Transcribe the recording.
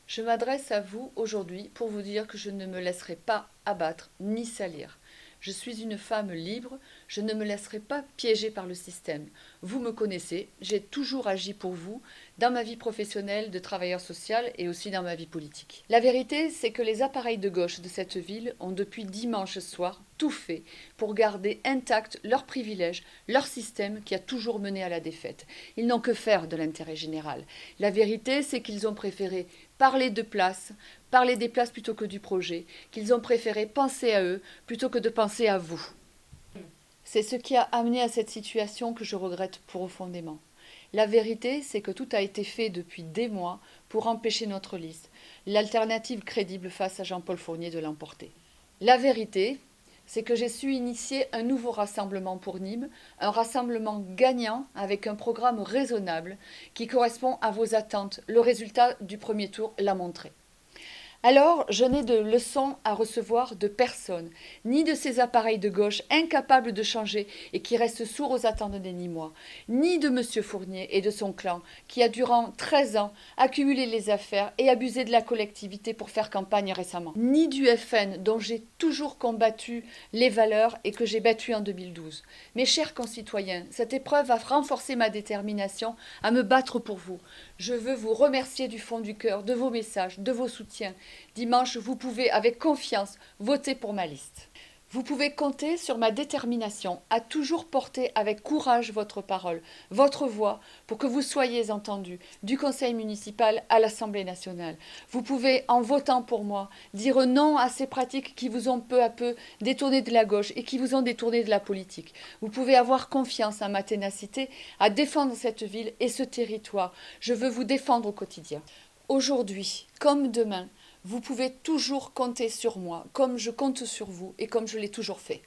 Je m'adresse à vous aujourd'hui pour vous dire que je ne me laisserai pas abattre ni salir. Je suis une femme libre, je ne me laisserai pas piéger par le système. Vous me connaissez, j'ai toujours agi pour vous, dans ma vie professionnelle de travailleur social et aussi dans ma vie politique. La vérité, c'est que les appareils de gauche de cette ville ont depuis dimanche soir tout fait pour garder intact leurs privilèges, leur système qui a toujours mené à la défaite. Ils n'ont que faire de l'intérêt général. La vérité, c'est qu'ils ont préféré parler des places plutôt que du projet, qu'ils ont préféré penser à eux plutôt que de penser à vous. C'est ce qui a amené à cette situation que je regrette profondément. La vérité, c'est que tout a été fait depuis des mois pour empêcher notre liste, l'alternative crédible face à Jean-Paul Fournier, de l'emporter. La vérité, c'est que j'ai su initier un nouveau rassemblement pour Nîmes, un rassemblement gagnant avec un programme raisonnable qui correspond à vos attentes. Le résultat du premier tour l'a montré. Alors, je n'ai de leçons à recevoir de personne, ni de ces appareils de gauche incapables de changer et qui restent sourds aux attentes des Nîmois, ni de M. Fournier et de son clan, qui a durant 13 ans accumulé les affaires et abusé de la collectivité pour faire campagne récemment, ni du FN dont j'ai toujours combattu les valeurs et que j'ai battu en 2012. Mes chers concitoyens, cette épreuve a renforcé ma détermination à me battre pour vous. Je veux vous remercier du fond du cœur de vos messages, de vos soutiens. Dimanche, vous pouvez avec confiance voter pour ma liste. Vous pouvez compter sur ma détermination à toujours porter avec courage votre parole, votre voix, pour que vous soyez entendus, du conseil municipal à l'Assemblée nationale. Vous pouvez, en votant pour moi, dire non à ces pratiques qui vous ont peu à peu détourné de la gauche et qui vous ont détourné de la politique. Vous pouvez avoir confiance en ma ténacité à défendre cette ville et ce territoire. Je veux vous défendre au quotidien. Aujourd'hui, comme demain, vous pouvez toujours compter sur moi, comme je compte sur vous et comme je l'ai toujours fait.